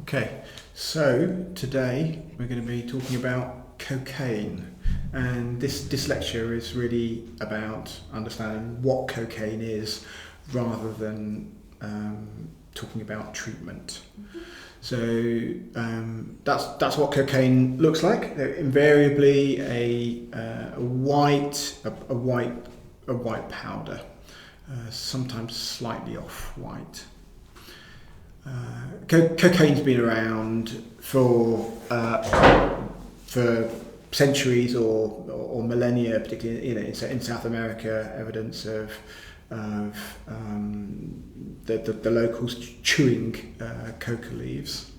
Okay, so today we're going to be talking about cocaine, and this lecture is really about understanding what cocaine is rather than talking about treatment. So that's what cocaine looks like. Invariably a white powder, sometimes slightly off white. Cocaine's been around for centuries or millennia, particularly in South America. Evidence of the locals chewing coca leaves.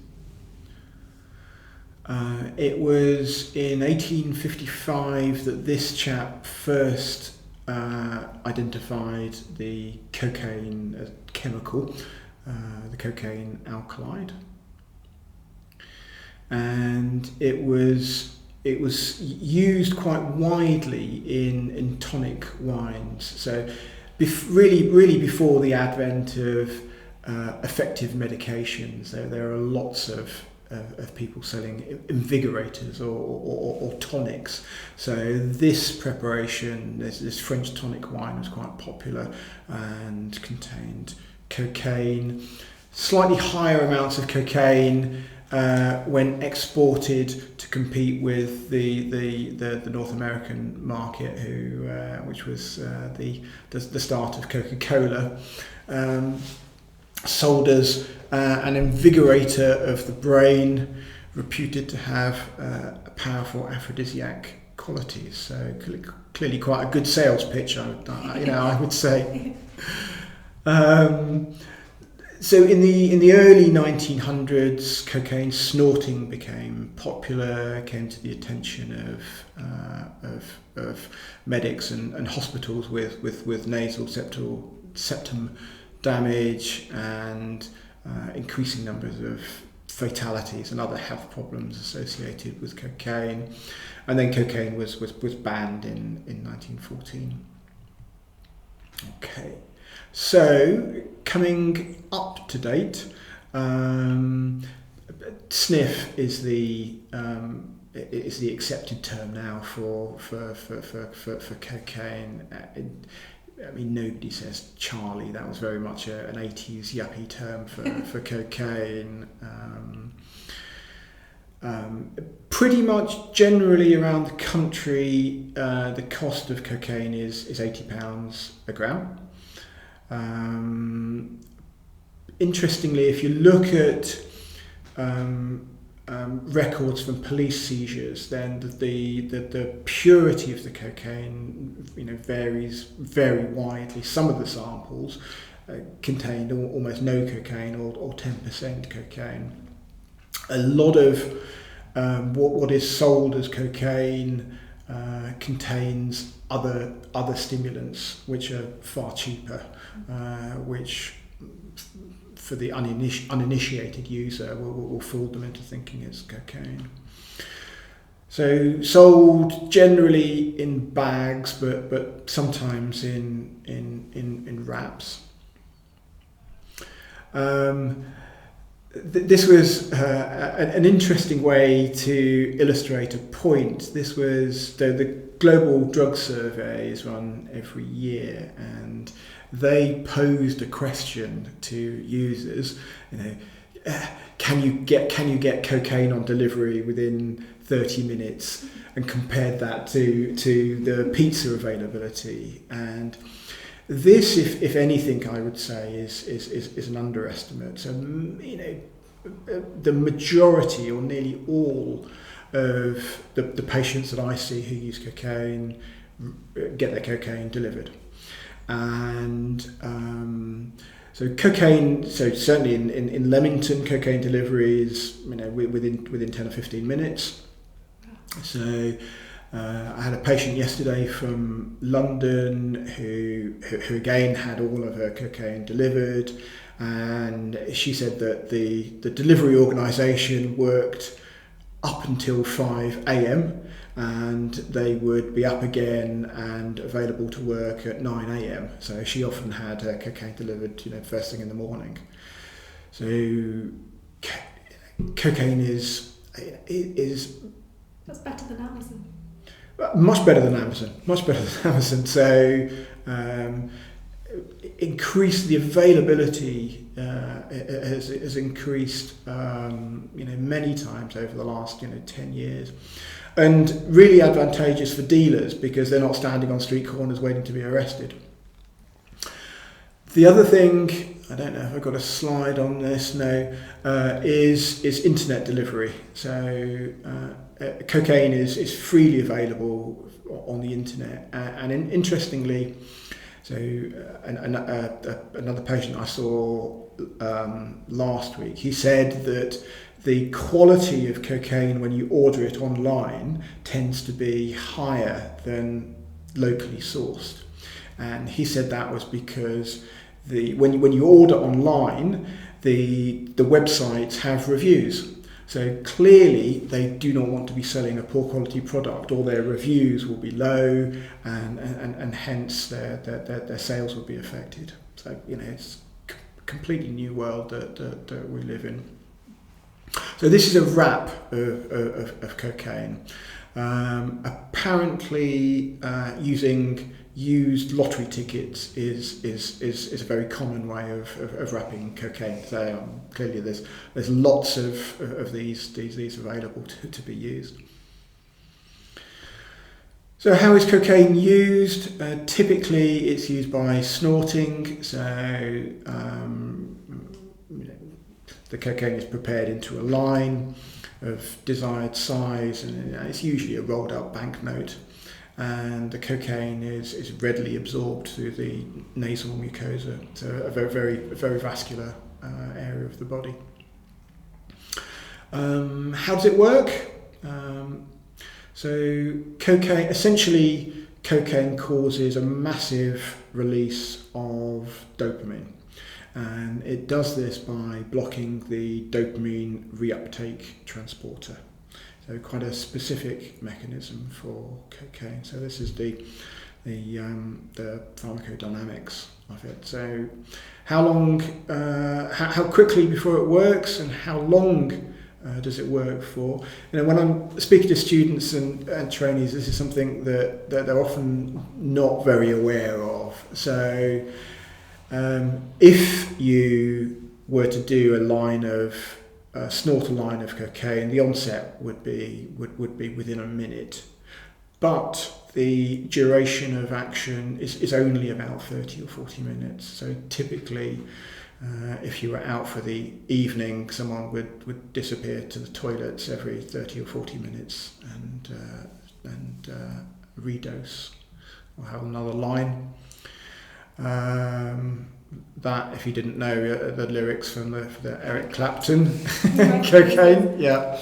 It was in 1855 that this chap first identified the cocaine as chemical. The cocaine alkaloid, and it was used quite widely in tonic wines. So, really before the advent of effective medications, there are lots of people selling invigorators or tonics. So this preparation, this French tonic wine, was quite popular and contained cocaine, slightly higher amounts of cocaine when exported to compete with the North American market, which was the start of Coca-Cola, sold as an invigorator of the brain, reputed to have powerful aphrodisiac qualities. So clearly quite a good sales pitch, I would say. So in the early 1900s, cocaine snorting became popular, came to the attention of medics and hospitals with nasal septum damage and increasing numbers of fatalities and other health problems associated with cocaine. And then cocaine was banned in 1914. Okay. So, coming up to date, sniff is the accepted term now for cocaine. I mean, nobody says Charlie. That was very much an 80s yuppie term for cocaine. Pretty much generally around the country, the cost of cocaine is £80 a gram. Interestingly, if you look at records from police seizures, then the purity of the cocaine varies very widely. Some of the samples contained almost no cocaine or 10% cocaine. A lot of what is sold as cocaine contains other stimulants which are far cheaper, which for the uninitiated user will fool them into thinking it's cocaine. So sold generally in bags, but sometimes in wraps. This was an interesting way to illustrate a point. This was the Global Drug Survey is run every year, and they posed a question to users. Can you get cocaine on delivery within 30 minutes, and compared that to the pizza availability. And this, if anything, I would say is an underestimate. So the majority or nearly all of the patients that I see who use cocaine get their cocaine delivered, and so cocaine. So certainly in Leamington, cocaine delivery is within 10 or 15 minutes. So I had a patient yesterday from London who again had all of her cocaine delivered, and she said that the delivery organisation worked up until 5 a.m. and they would be up again and available to work at 9 a.m. So she often had her cocaine delivered, first thing in the morning. So cocaine is That's better than Amazon. Much better than Amazon. Much better than Amazon. So increase the availability has increased many times over the last 10 years, and really advantageous for dealers because they're not standing on street corners waiting to be arrested. The other thing, I don't know if I've got a slide on this, is internet delivery. So cocaine is freely available on the internet, and interestingly, so another patient I saw last week, he said that the quality of cocaine when you order it online tends to be higher than locally sourced, and he said that was because when you order online, the websites have reviews. So clearly they do not want to be selling a poor quality product, or their reviews will be low, and hence their sales will be affected. So it's a completely new world that we live in. So this is a wrap of cocaine. Apparently using used lottery tickets is a very common way of wrapping cocaine. So clearly there's lots of these available to be used. So how is cocaine used? Typically it's used by snorting. So the cocaine is prepared into a line of desired size, and it's usually a rolled out banknote. And the cocaine is readily absorbed through the nasal mucosa, so a very vascular area of the body. How does it work? So cocaine causes a massive release of dopamine, and it does this by blocking the dopamine reuptake transporter. So quite a specific mechanism for cocaine. So this is the pharmacodynamics of it. So how quickly before it works, and how long does it work for? When I'm speaking to students and trainees, this is something that they're often not very aware of. So if you were to do snort a line of cocaine, the onset would be within a minute, but the duration of action is only about 30 or 40 minutes. So typically, if you were out for the evening, someone would disappear to the toilets every 30 or 40 minutes and redose or have another line. That, if you didn't know the lyrics from the Eric Clapton cocaine, yeah.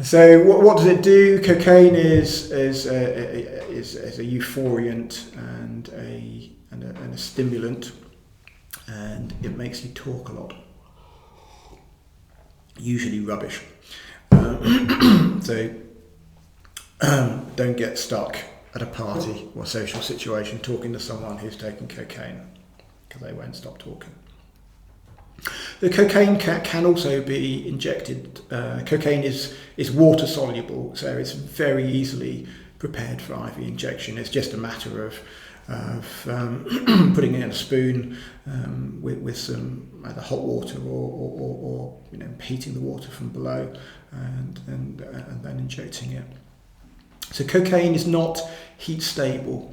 So what does it do? Cocaine is a euphoriant and a stimulant, and it makes you talk a lot. Usually rubbish. So don't get stuck at a party or social situation talking to someone who's taking cocaine, because they won't stop talking. The cocaine can also be injected. Cocaine is water soluble, so it's very easily prepared for IV injection. It's just a matter of putting it in a spoon with some either hot water or heating the water from below and then injecting it. So cocaine is not heat stable.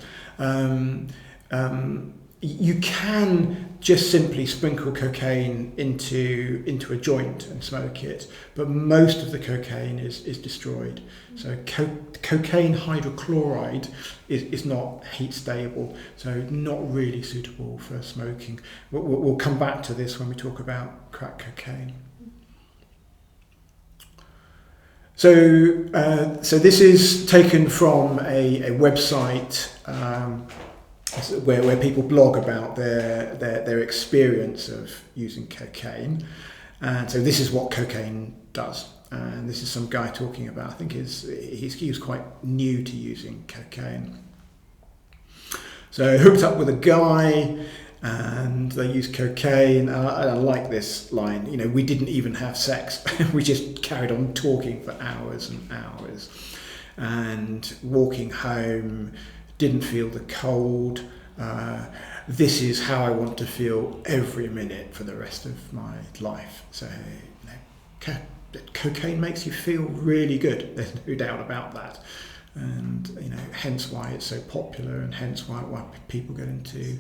You can just simply sprinkle cocaine into a joint and smoke it, but most of the cocaine is destroyed. So cocaine hydrochloride is not heat stable, so not really suitable for smoking. We'll come back to this when we talk about crack cocaine. So this is taken from a website where people blog about their experience of using cocaine, and so this is what cocaine does. And this is some guy talking about, I think he was quite new to using cocaine. So hooked up with a guy, and they use cocaine. I like this line, we didn't even have sex. We just carried on talking for hours and hours. And walking home, didn't feel the cold. This is how I want to feel every minute for the rest of my life. So, cocaine makes you feel really good. There's no doubt about that. And, hence why it's so popular, and hence why people get into...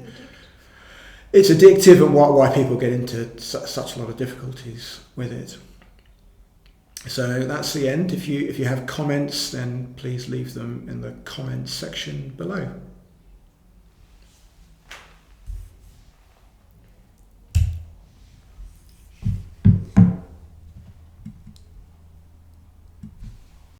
It's addictive, and why people get into such a lot of difficulties with it. So that's the end. If you have comments, then please leave them in the comments section below.